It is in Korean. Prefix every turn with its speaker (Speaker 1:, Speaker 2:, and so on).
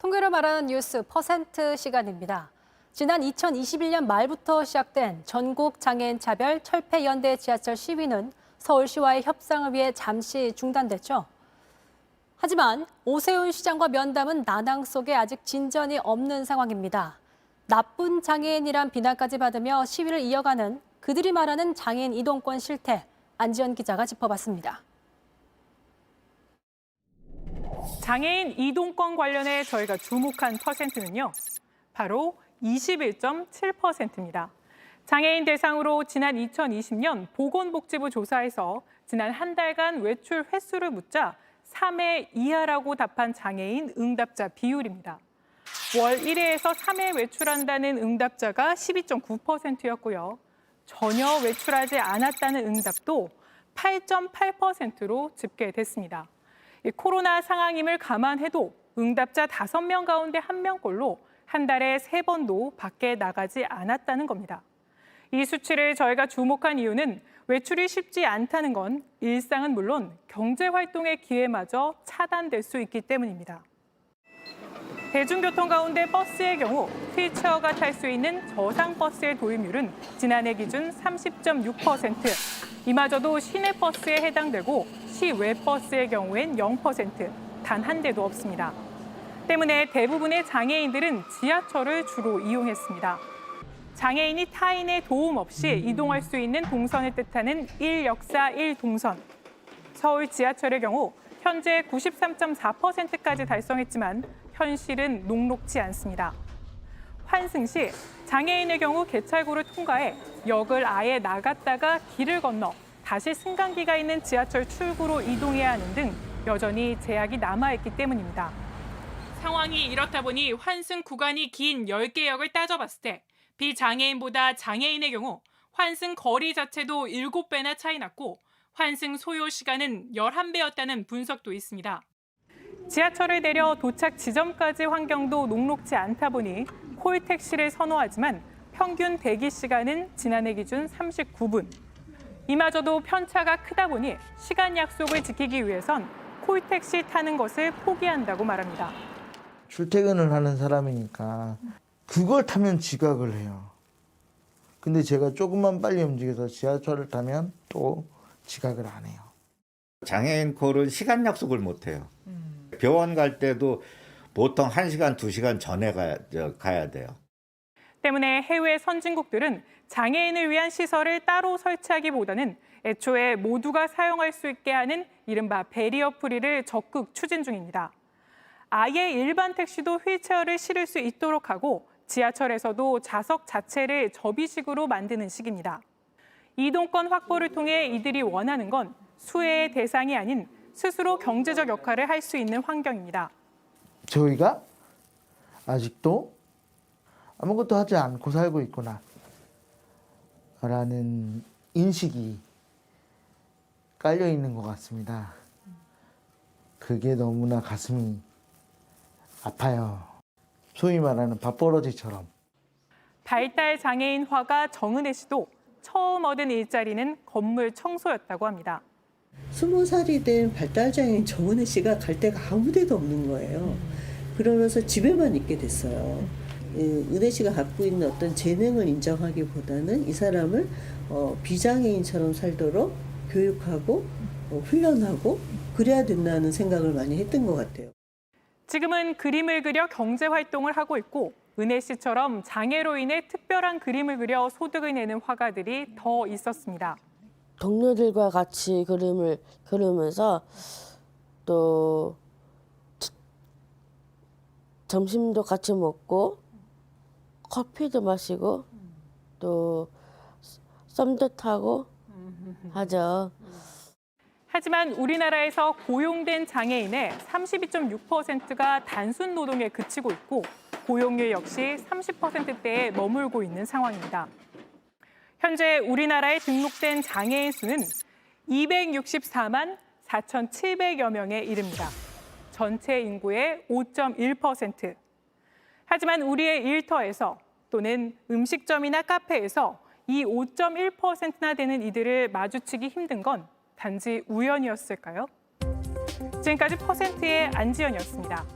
Speaker 1: 통계로 말하는 뉴스 퍼센트 시간입니다. 지난 2021년 말부터 시작된 전국 장애인 차별 철폐연대 지하철 시위는 서울시와의 협상을 위해 잠시 중단됐죠. 하지만 오세훈 시장과 면담은 난항 속에 아직 진전이 없는 상황입니다. 나쁜 장애인이란 비난까지 받으며 시위를 이어가는 그들이 말하는 장애인 이동권 실태, 안지연 기자가 짚어봤습니다.
Speaker 2: 장애인 이동권 관련해 저희가 주목한 퍼센트는요, 바로 21.7%입니다. 장애인 대상으로 지난 2020년 보건복지부 조사에서 지난 한 달간 외출 횟수를 묻자 3회 이하라고 답한 장애인 응답자 비율입니다. 월 1회에서 3회 외출한다는 응답자가 12.9%였고요. 전혀 외출하지 않았다는 응답도 8.8%로 집계됐습니다. 코로나 상황임을 감안해도 응답자 5명 가운데 1명꼴로 한 달에 3번도 밖에 나가지 않았다는 겁니다. 이 수치를 저희가 주목한 이유는 외출이 쉽지 않다는 건 일상은 물론 경제활동의 기회마저 차단될 수 있기 때문입니다. 대중교통 가운데 버스의 경우 휠체어가 탈 수 있는 저상버스의 도입률은 지난해 기준 30.6%, 이마저도 시내버스에 해당되고 시외 버스의 경우엔 0%, 단 한 대도 없습니다. 때문에 대부분의 장애인들은 지하철을 주로 이용했습니다. 장애인이 타인의 도움 없이 이동할 수 있는 동선을 뜻하는 1역사 1동선. 서울 지하철의 경우 현재 93.4%까지 달성했지만 현실은 녹록지 않습니다. 환승 시 장애인의 경우 개찰구를 통과해 역을 아예 나갔다가 길을 건너 다시 승강기가 있는 지하철 출구로 이동해야 하는 등 여전히 제약이 남아있기 때문입니다. 상황이 이렇다 보니 환승 구간이 긴 10개 역을 따져봤을 때 비장애인보다 장애인의 경우 환승 거리 자체도 7배나 차이 났고 환승 소요 시간은 11배였다는 분석도 있습니다. 지하철을 내려 도착 지점까지 환경도 녹록지 않다 보니 콜택시를 선호하지만 평균 대기 시간은 지난해 기준 39분. 이마저도 편차가 크다 보니 시간 약속을 지키기 위해선 콜택시 타는 것을 포기한다고 말합니다.
Speaker 3: 출퇴근을 하는 사람이니까 그걸 타면 지각을 해요. 근데 제가 조금만 빨리 움직여서 지하철을 타면 또 지각을 안 해요.
Speaker 4: 장애인 콜은 시간 약속을 못 해요. 병원 갈 때도 보통 1시간, 2시간 전에 가야 돼요.
Speaker 2: 때문에 해외 선진국들은 장애인을 위한 시설을 따로 설치하기보다는 애초에 모두가 사용할 수 있게 하는 이른바 배리어 프리를 적극 추진 중입니다. 아예 일반 택시도 휠체어를 실을 수 있도록 하고 지하철에서도 좌석 자체를 접이식으로 만드는 식입니다. 이동권 확보를 통해 이들이 원하는 건 수혜의 대상이 아닌 스스로 경제적 역할을 할 수 있는 환경입니다.
Speaker 3: 저희가 아직도 아무것도 하지 않고 살고 있구나 라는 인식이 깔려 있는 것 같습니다. 그게 너무나 가슴이 아파요. 소위 말하는 밥벌어지처럼.
Speaker 2: 발달 장애인화가 정은혜 씨도 처음 얻은 일자리는 건물 청소였다고 합니다.
Speaker 5: 20살이 된 발달장애인 정은혜 씨가 갈 데가 아무 데도 없는 거예요. 그러면서 집에만 있게 됐어요. 은혜 씨가 갖고 있는 어떤 재능을 인정하기보다는 이 사람을 비장애인처럼 살도록 교육하고 훈련하고 그래야 된다는 생각을 많이 했던 것 같아요.
Speaker 2: 지금은 그림을 그려 경제활동을 하고 있고 은혜 씨처럼 장애로 인해 특별한 그림을 그려 소득을 내는 화가들이 더 있었습니다.
Speaker 6: 동료들과 같이 그림을 그리면서 또 점심도 같이 먹고 커피도 마시고 또 썸도 타고 하죠.
Speaker 2: 하지만 우리나라에서 고용된 장애인의 32.6%가 단순 노동에 그치고 있고 고용률 역시 30%대에 머물고 있는 상황입니다. 현재 우리나라에 등록된 장애인 수는 264만 4,700여 명에 이릅니다. 전체 인구의 5.1%. 하지만 우리의 일터에서 또는 음식점이나 카페에서 이 5.1%나 되는 이들을 마주치기 힘든 건 단지 우연이었을까요? 지금까지 퍼센트의 안지연이었습니다.